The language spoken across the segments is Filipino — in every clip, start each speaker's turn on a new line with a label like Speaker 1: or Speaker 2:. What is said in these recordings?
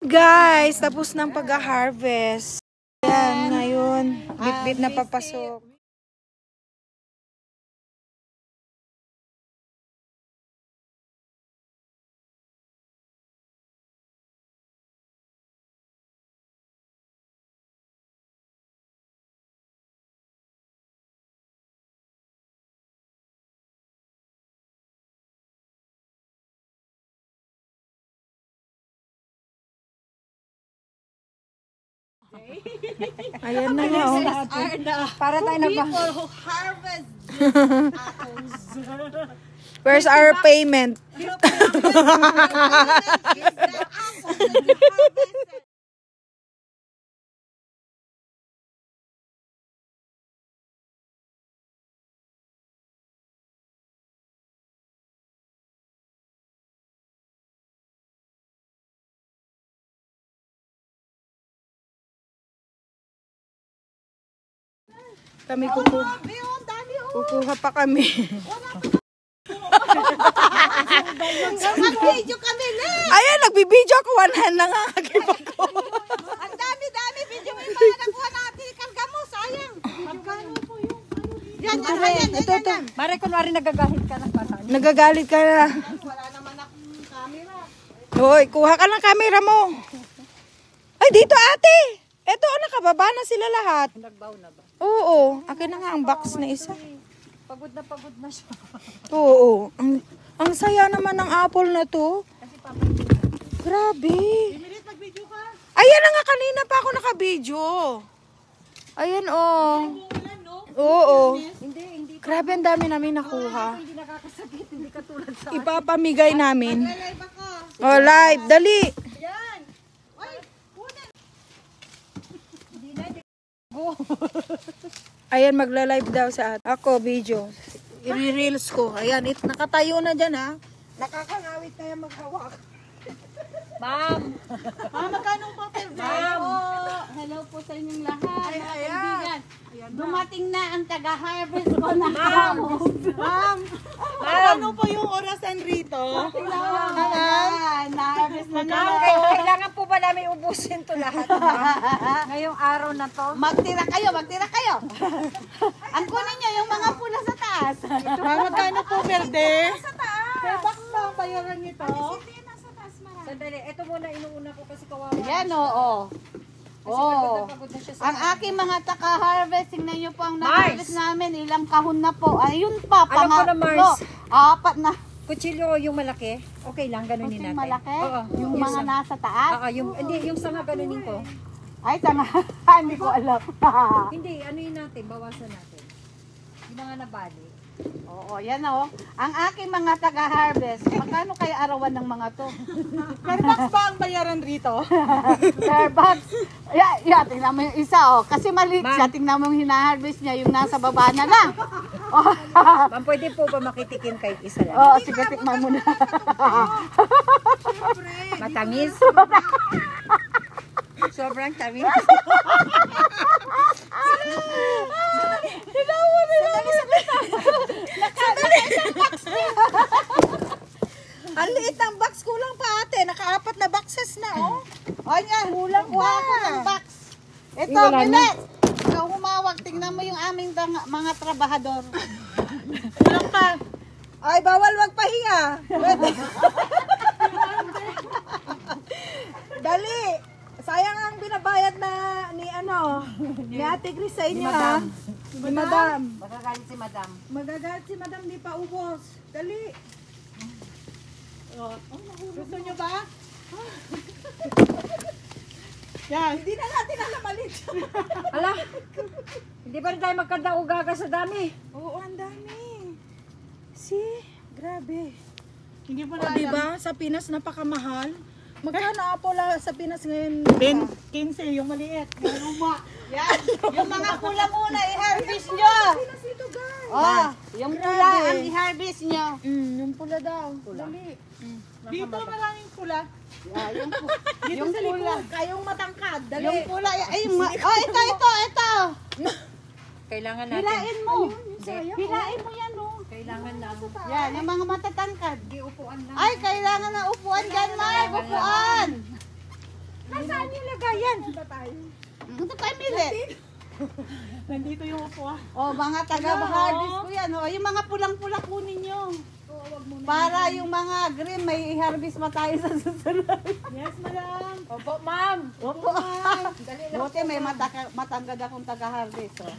Speaker 1: Guys, tapos ng pag-harvest. Ayan, ngayon, bit-bit na papasok. Ayan na nga, oh.
Speaker 2: Para tayo na ba?
Speaker 3: People who harvest apples.
Speaker 1: Where's our payment? Kami kukuha pa kami.
Speaker 3: Nag-video kami na.
Speaker 1: Ayan, nagbibideo ako. One hand na nga.
Speaker 3: Ang dami-dami video mo yung mga nakuha natin. Karga mo, sayang. Magkano po yung yan, yan.
Speaker 1: Ito.
Speaker 2: Mare, kunwari nagagalit ka ng bata.
Speaker 1: Nagagalit ka na.
Speaker 3: Wala naman akong camera.
Speaker 1: Hoy, kuha ka ng camera mo. Ay, dito ate. Eto, nakababa na sila lahat.
Speaker 2: Nagbaw na ba?
Speaker 1: Oo, akin na nga ang box na isa.
Speaker 2: Pagod na siya.
Speaker 1: Oo, ang saya naman ng apple na to. Grabe.
Speaker 3: Mag-video ka.
Speaker 1: Ayan na nga, kanina pa ako nakabidyo. Ayan, oh. Oo.
Speaker 2: Hindi.
Speaker 1: Grabe, ang dami namin nakuha.
Speaker 2: Hindi nakakasakit, hindi katulad sa...
Speaker 1: Ipapamigay namin.
Speaker 3: Live ako.
Speaker 1: Oh, live, dali.
Speaker 3: Yan. Ay,
Speaker 1: Ayan, magla-live daw sa ako, video. I-reels ko. Ayan, nakatayo na dyan, ha. Nakakangawit na yan maghawak.
Speaker 2: Ma'am!
Speaker 3: magkano po per Hello po sa inyong lahat.
Speaker 1: Ay,
Speaker 3: mga
Speaker 1: ayan.
Speaker 3: kaibigan. Dumating na ang taga-harvest ko na hamos.
Speaker 1: Ma'am, ano po yung orasan rito?
Speaker 3: Na-harvest na
Speaker 2: Ma'am, kailangan po ba namin ubusin to lahat? Ngayong araw na to?
Speaker 3: Magtira kayo. Ang kunin nyo, yung mga pula sa taas.
Speaker 1: Magkano po, Verde?
Speaker 3: Sa taas. Per box ba ang bayaran nito?
Speaker 2: Sandali, ito muna inuuna ko kasi kawawa.
Speaker 3: Yan, oo.
Speaker 2: Pagod na siya sa...
Speaker 3: Ang aking mga taka-harvest, tingnan nyo po ang na-harvest namin. Ilang kahon na po. Ayun pa,
Speaker 2: Alam ko na, Mars.
Speaker 3: Apat na.
Speaker 2: Kutsilyo yung malaki, okay lang, ganunin
Speaker 3: Yung
Speaker 2: natin.
Speaker 3: malaki?
Speaker 2: Oo,
Speaker 3: Yung mga nasa taas?
Speaker 2: Oo, yung sanga ganunin ko.
Speaker 3: Ay, tanga. Hindi ko alam.
Speaker 2: Hindi, ano yun natin, bawasan natin. Yung mga nabali.
Speaker 3: Oo, yan o. Ang aking mga taga-harvest, magkano kaya arawan ng mga to?
Speaker 1: Per box ba ang bayaran rito?
Speaker 3: Per box. Tingnan mo yung isa o. Kasi maliit siya, tingnan mo yung hinaharvest niya, yung nasa baba na lang.
Speaker 2: Ma'am, pwede po ba makitikim kahit isa lang?
Speaker 3: Oo, sige, tikman mo na.
Speaker 2: Matamis? Sobrang tamis.
Speaker 1: Ang liit ng box, kulang pa ate. Naka-4 na boxes na, oh.
Speaker 3: O yan, kuha ko ng box. Ito,
Speaker 2: Wala na.
Speaker 3: Bilet. Ikaw humawag, tingnan mo yung aming mga trabahador.
Speaker 1: Kulang pa. Ay, bawal magpahinga. Pwede. Dali. Sayang ang binabayad na ni Ate Chris sa inyo, ha? Ni Madam.
Speaker 2: Magagalit si Madam.
Speaker 1: Magagalit si Madam, di pa ubos. Dali. Gusto nyo ba? Yan. Hindi na natin alam malit.
Speaker 2: Hala, hindi ba rin tayo magkanda-ugaga sa dami?
Speaker 1: Oo, ang dami. See? Grabe.
Speaker 3: Hindi mo
Speaker 1: O, diba? Sa Pinas, napakamahal. Magkano apple sa Pinas ngayon?
Speaker 3: 15, yung maliit. Yan, yung mga pula muna, i-harvest nyo.
Speaker 1: Pinas ito, guys.
Speaker 3: Oh, yung pula ang i-harvest nyo.
Speaker 1: Yung pula daw. Dali.
Speaker 3: Dito maraming pula. Yeah, yung
Speaker 1: Sa
Speaker 3: pula.
Speaker 1: likod, kayong matangkad. Dali.
Speaker 3: Yung pula, ito.
Speaker 2: Kailangan natin.
Speaker 3: Hilain mo.
Speaker 1: Sayang.
Speaker 3: Hilain mo yan, oh.
Speaker 2: Kailangan na.
Speaker 3: Yan, yung mga matatangkad.
Speaker 2: Di upuan lang.
Speaker 3: Ay, kailangan na upuan dyan, Mark. Upuan.
Speaker 2: saan yung lagayan?
Speaker 3: Dito tayo, Mili.
Speaker 4: Nandito yung upuan.
Speaker 3: Oh, mga taga-harvest ko yan. Oh, yung mga pulang-pula kunin nyo. Para yung mga green, may i-harvest pa tayo sa susunod.
Speaker 4: Yes, madam.
Speaker 2: Opo, ma'am.
Speaker 3: Opo. Buti may matangkad akong taga-harvest. Oh.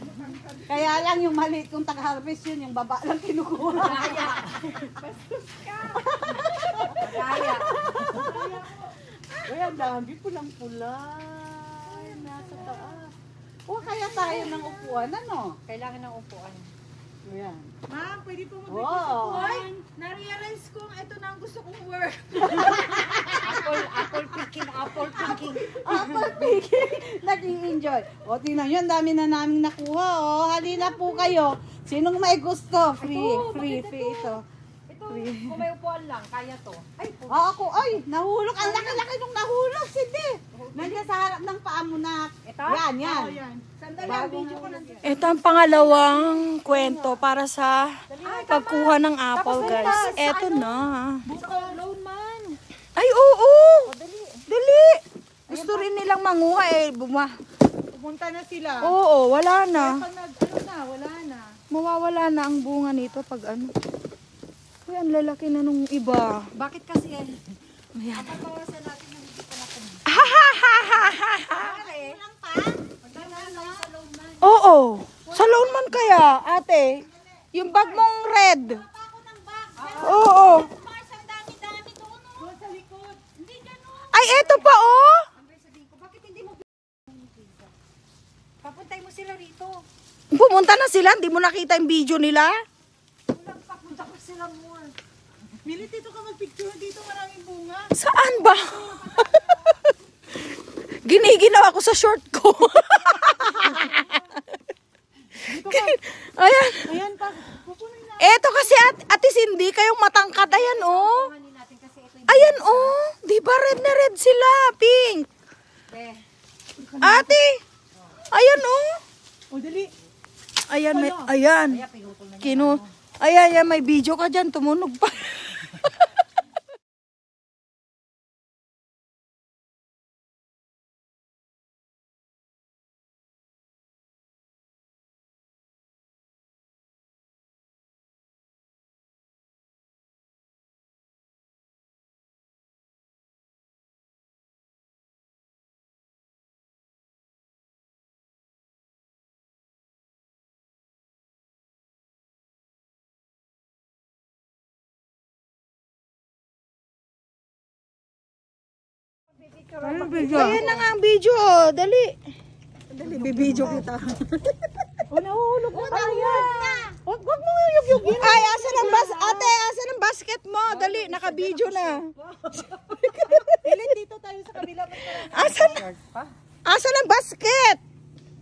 Speaker 3: Kaya lang yung maliit kong taga-harvest yun, yung baba lang kinukuha.
Speaker 2: Kaya.
Speaker 4: Uy, ang dami pulang-pula. Ay, nasa taas.
Speaker 3: O kaya tayo ng upuan, ano?
Speaker 2: Kailangan ng upuan.
Speaker 3: Ayan.
Speaker 4: Ma'am, pwede po
Speaker 3: Wow.
Speaker 4: Na-realize kong ito na ang gusto kong work.
Speaker 2: Apple picking.
Speaker 3: Apple picking. Nag-i-enjoy. O, tingnan nyo, ang dami na namin nakuha. O, halina po kayo. Sinong may gusto? Free ito.
Speaker 2: Ito, kung may upuan lang, kaya to. Ay,
Speaker 3: Ako, ay, nahulog. Ang laki-laki nung nahulog. Hindi. Nandiyan sa harap ng paa mo na.
Speaker 2: ito?
Speaker 3: Yan.
Speaker 4: Sandali,
Speaker 3: Bago
Speaker 4: video ko nandito.
Speaker 1: Ito ang pangalawang kwento para sa pagkuha ng apple, guys. Ito na.
Speaker 4: Loan man.
Speaker 1: Ay, oo. Dali. Gusto rin nilang manguha eh.
Speaker 4: Pumunta na sila.
Speaker 1: Oo, wala na.
Speaker 4: Pag wala na.
Speaker 1: Mawawala na ang bunga nito pag ano. Uy, ang lalaki na nung iba.
Speaker 2: Bakit kasi yan?
Speaker 1: Ayan.
Speaker 2: Papawasan natin ng hindi pa nakuha.
Speaker 1: Oo. Sa loan man kaya, ate. Yung bag mong red. Oo. Ay, eto pa, oh.
Speaker 2: Bakit hindi mo papuntay mo sila rito?
Speaker 1: Pumunta na sila, hindi mo nakita yung video nila?
Speaker 2: Walang papunta pa sila more.
Speaker 4: Milit, dito ka mag-picture. Dito maraming bunga.
Speaker 1: Saan ba? Giniginaw ako sa short ko. Ayan.
Speaker 4: Ayan pa. Pupunin na.
Speaker 1: Eto kasi ate Cindy, kayong matangkad. Ayan, oh.
Speaker 2: Kuhanin natin kasi ito yung
Speaker 1: Ayan, oh. Di ba red na red sila? Pink. Ate. Ayan, oh.
Speaker 4: O, dali.
Speaker 1: Ayan, ayan. Ayan, may video ka dyan. Tumunog pa. Ayan na nga ang video, oh. Dali. Dali, bibidyo kita.
Speaker 4: O, nahulog na.
Speaker 3: Ayan.
Speaker 4: Wag mo yung
Speaker 1: Ay, asa ng ate, asa ng basket mo? Dali, naka-video na.
Speaker 4: Milit, dito tayo sa kabila.
Speaker 1: Asa ng basket?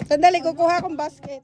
Speaker 1: Sandali, kukuha akong basket.